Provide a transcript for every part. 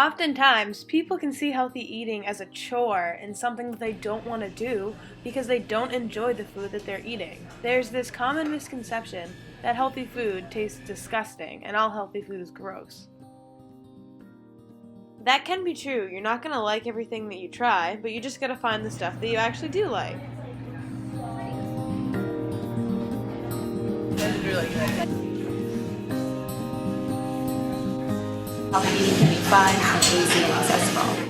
Oftentimes, people can see healthy eating as a chore and something that they don't want to do because they don't enjoy the food that they're eating. There's this common misconception that healthy food tastes disgusting and all healthy food is gross. That can be true. You're not going to like everything that you try, but you just got to find the stuff that you actually do like. That's really good. Healthy eating can be fun and easy and accessible.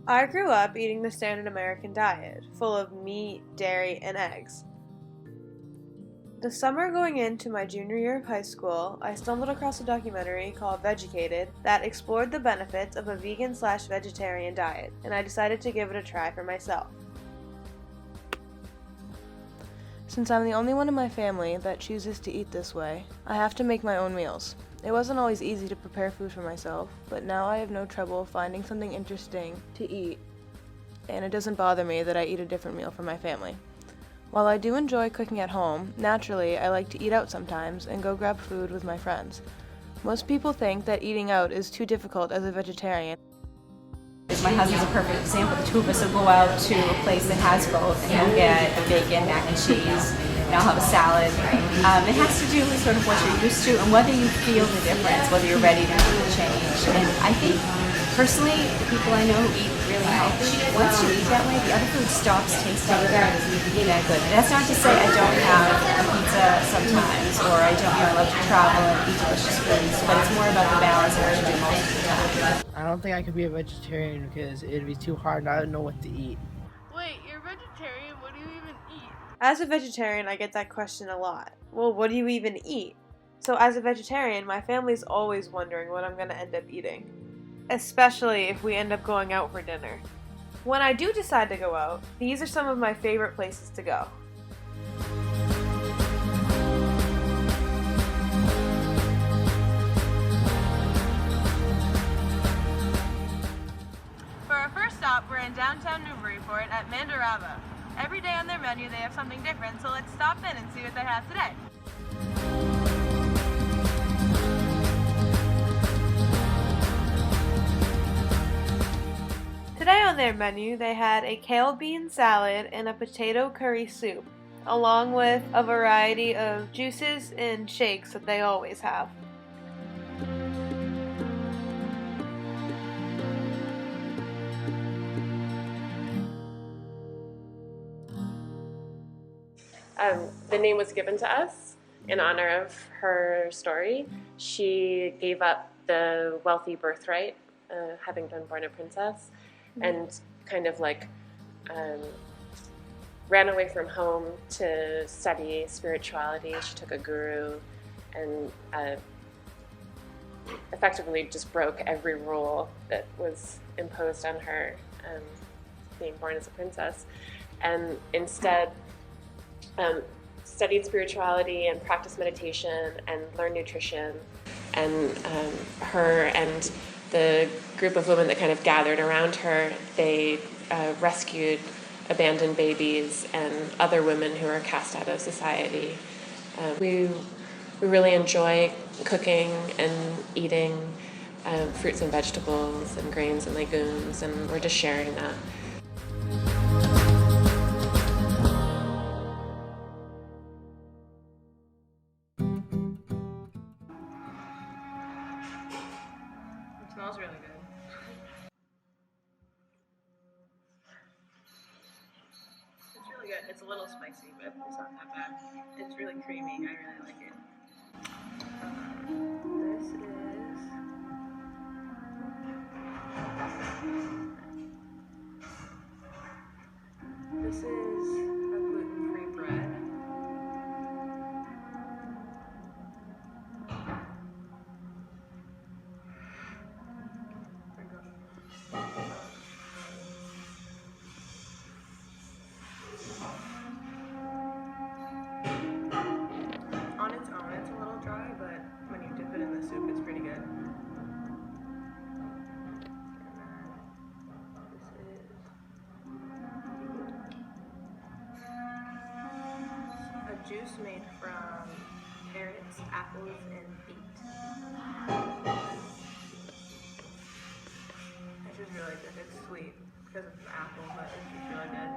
I grew up eating the standard American diet, full of meat, dairy, and eggs. The summer going into my junior year of high school, I stumbled across a documentary called Veggies that explored the benefits of a vegan/vegetarian diet, and I decided to give it a try for myself. Since I'm the only one in my family that chooses to eat this way, I have to make my own meals. It wasn't always easy to prepare food for myself, but now I have no trouble finding something interesting to eat, and it doesn't bother me that I eat a different meal for my family. While I do enjoy cooking at home, naturally I like to eat out sometimes and go grab food with my friends. Most people think that eating out is too difficult as a vegetarian. My husband's a perfect example. The two of us will go out to a place that has both, and he'll get a bacon, mac and cheese, and I'll have a salad. It has to do with sort of what you're used to and whether you feel the difference, whether you're ready to make the change. And I think, personally, the people I know who eat really healthy, once you eat that way, the other food stops tasting that good. And that's not to say I don't have a pizza sometimes, or I love to travel and eat delicious foods, but it's more about the balance of what you do most of the time. I don't think I could be a vegetarian because it'd be too hard. I don't know what to eat. Wait, you're vegetarian? What do you even eat? As a vegetarian, I get that question a lot. Well, what do you even eat? So as a vegetarian, my family's always wondering what I'm going to end up eating, especially if we end up going out for dinner. When I do decide to go out, these are some of my favorite places to go. For our first stop, we're in downtown Newburyport at Mandarava. Every day on their menu they have something different, so let's stop in and see what they have today. Today on their menu, they had a kale bean salad and a potato curry soup, along with a variety of juices and shakes that they always have. The name was given to us in honor of her story. She gave up the wealthy birthright, having been born a princess, and kind of ran away from home to study spirituality. She took a guru and effectively just broke every rule that was imposed on her being born as a princess, and instead studied spirituality and practiced meditation and learned nutrition. And her and the group of women that kind of gathered around her, they rescued abandoned babies and other women who are cast out of society. We really enjoy cooking and eating fruits and vegetables and grains and legumes, and we're just sharing that. It smells really good. It's really good. It's a little spicy, but it's not that bad. It's really creamy. I really like it. This is a gluten-free bread. On its own, it's a little dry, but when you dip it in the soup, it's pretty good. juice made from carrots, apples, and beet. This is really good. It's sweet because it's an apple, but it's just really good.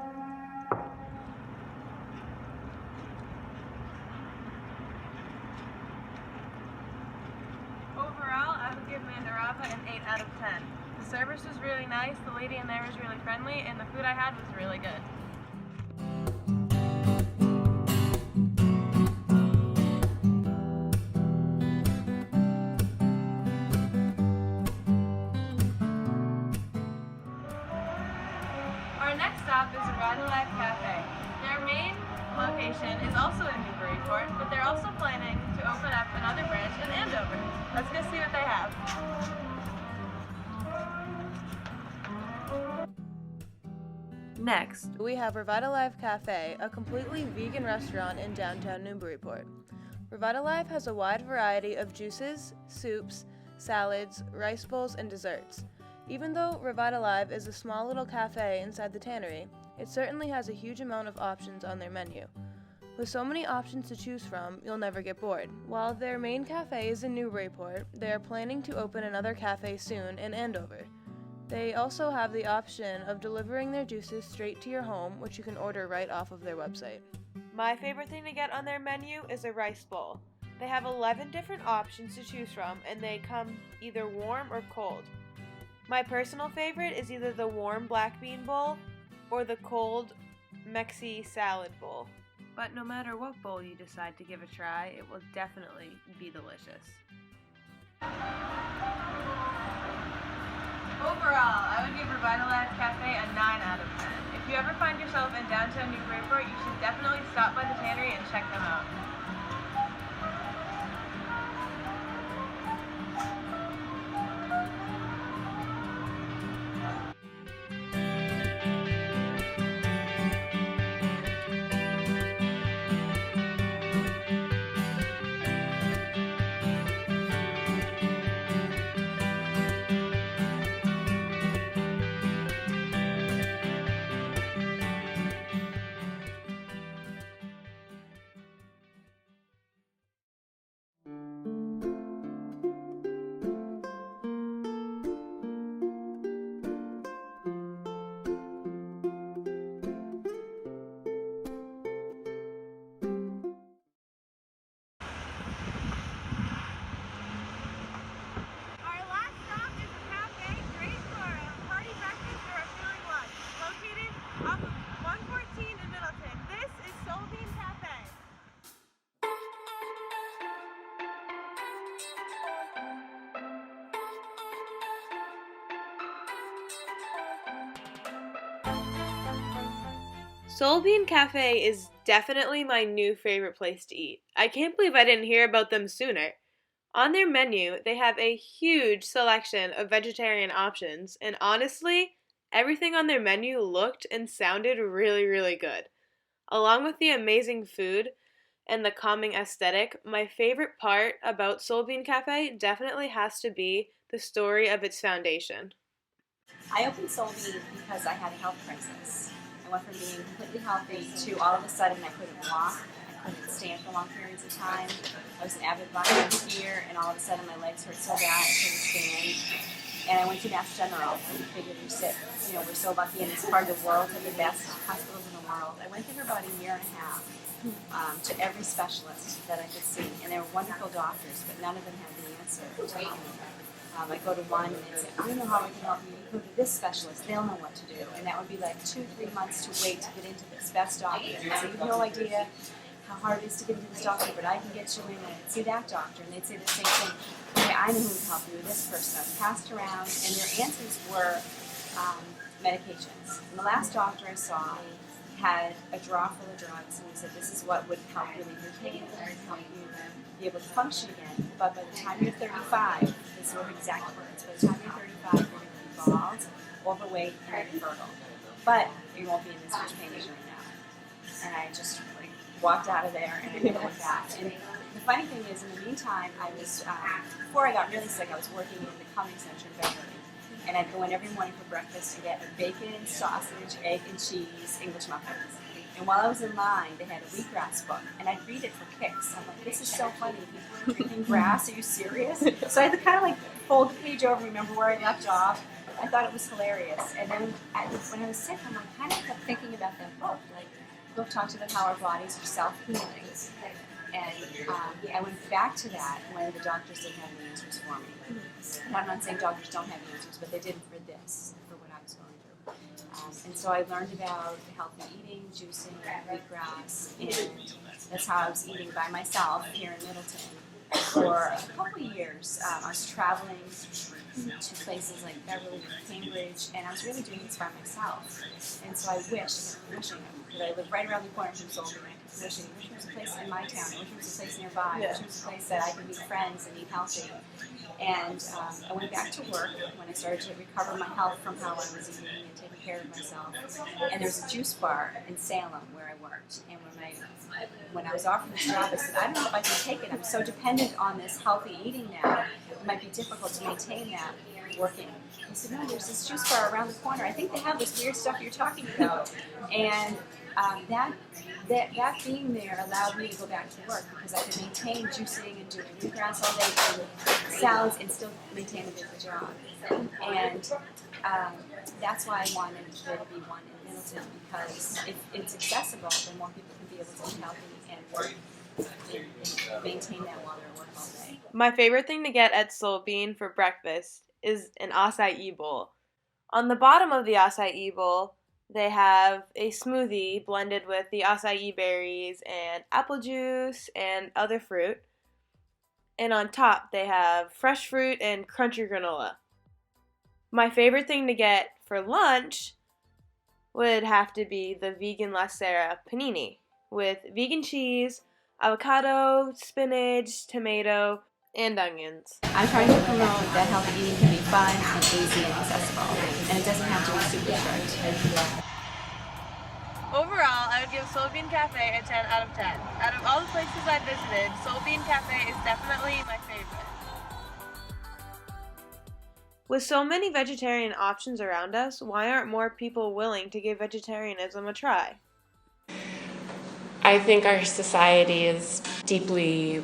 Overall, I would give Mandarava an 8 out of 10. The service was really nice, the lady in there was really friendly, and the food I had was really good. Our next stop is Revitalize Cafe. Their main location is also in Newburyport, but they're also planning to open up another branch in Andover. Let's go see what they have. Next, we have Revitalive Cafe, a completely vegan restaurant in downtown Newburyport. Revitalive has a wide variety of juices, soups, salads, rice bowls, and desserts. Even though Revitalive is a small little cafe inside the tannery, it certainly has a huge amount of options on their menu. With so many options to choose from, you'll never get bored. While their main cafe is in Newburyport, they are planning to open another cafe soon in Andover. They also have the option of delivering their juices straight to your home, which you can order right off of their website. My favorite thing to get on their menu is a rice bowl. They have 11 different options to choose from, and they come either warm or cold. My personal favorite is either the warm black bean bowl or the cold Mexi salad bowl. But no matter what bowl you decide to give a try, it will definitely be delicious. Overall, I would give Revitalize Cafe a 9 out of 10. If you ever find yourself in downtown Newburyport, you should definitely stop by the tannery and check them out. Soul Bean Cafe is definitely my new favorite place to eat. I can't believe I didn't hear about them sooner. On their menu, they have a huge selection of vegetarian options, and honestly, everything on their menu looked and sounded really, really good. Along with the amazing food and the calming aesthetic, my favorite part about Soul Bean Cafe definitely has to be the story of its foundation. I opened Soul Bean because I had a health crisis. I went from being completely healthy to all of a sudden I couldn't walk, I couldn't stand for long periods of time. I was an avid vitamin skier, and all of a sudden my legs hurt so bad I couldn't stand. And I went to Mass General and figured we're so lucky in this part of the world to have the best hospitals in the world. I went there for about a year and a half to every specialist that I could see, and they were wonderful doctors, but none of them had the answer to help me. I go to one and say, I don't know how I can help you. You go to this specialist, they'll know what to do. And that would be like 2-3 months to wait to get into this best doctor. And so you have no idea how hard it is to get into this doctor, but I can get you in and see that doctor. And they'd say the same thing. Okay, I know who can help you with this person. I was passed around, and their answers were medications. And the last doctor I saw had a drawer full of drugs, and he said, this is what would help relieve your pain, and help you be able to function again. But by the time you're 35, these were exact words, by the time you're 35, you're going to be bald, overweight, and infertile. But you won't be in this much pain as you're in now. And I just walked out of there, and I never went back. And the funny thing is, in the meantime, I was, before I got really sick, I was working in the Comedy Center in Beverly. And I'd go in every morning for breakfast and get a bacon, sausage, egg, and cheese English muffins. And And while I was in line, they had a wheatgrass book, and I'd read it for kicks. I'm like, this is so funny. People drinking grass, are you serious? So I had to kind of like fold the page over, remember where I left off. I thought it was hilarious. And then when I was sick, I'm like, kind of kept thinking about that book. Like, the book talks about how our bodies are self-healing. And I went back to that when the doctors didn't have the answers for me. And I'm not saying doctors don't have the answers, but they didn't for this, for what I was going through. And so I learned about healthy eating, juicing, wheatgrass, and that's how I was eating by myself here in Middleton. For a couple of years, I was traveling to places like Beverly and Cambridge, and I was really doing this by myself. And so I wishing, because I lived right around the corner from Solving, I kept wishing there was a place in my town, there was a place nearby, there was a place that I could meet friends and eat healthy. And I went back to work when I started to recover my health from how I was eating and taking care of myself. And there was a juice bar in Salem where I worked. And when I was offered this job, I said, I don't know if I can take it. I'm so dependent on this healthy eating now. It might be difficult to maintain that working. He said, no, there's this juice bar around the corner. I think they have this weird stuff you're talking about. And that being there allowed me to go back to work because I could maintain juicing and doing wheatgrass all day and salads and still maintain a good job. And that's why I wanted there to be one in Middleton, because if it's accessible, then more people can be able to eat healthy and work and maintain that while they're at work all day. My favorite thing to get at Solbean for breakfast is an acai bowl. On the bottom of the acai bowl, they have a smoothie blended with the acai berries and apple juice and other fruit. And on top, they have fresh fruit and crunchy granola. My favorite thing to get for lunch would have to be the vegan lacera panini with vegan cheese, avocado, spinach, tomato, and onions. I'm trying to promote that healthy eating can be fun and easy and accessible, and it doesn't have to be super strict. Overall, I would give Solbean Cafe a 10 out of 10. Out of all the places I've visited, Solbean Cafe is definitely my favorite. With so many vegetarian options around us, why aren't more people willing to give vegetarianism a try? I think our society is deeply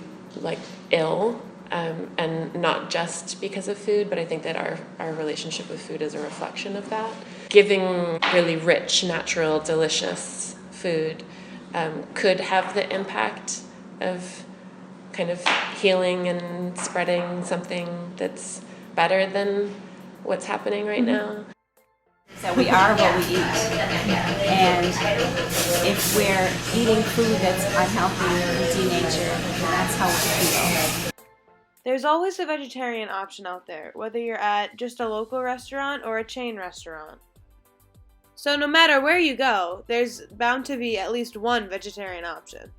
ill, and not just because of food, but I think that our relationship with food is a reflection of that. Giving really rich, natural, delicious food could have the impact of kind of healing and spreading something that's better than what's happening right now. So we are what we eat, and if we're eating food that's unhealthy or denatured, then that's how we feel. There's always a vegetarian option out there, whether you're at just a local restaurant or a chain restaurant. So no matter where you go, there's bound to be at least one vegetarian option.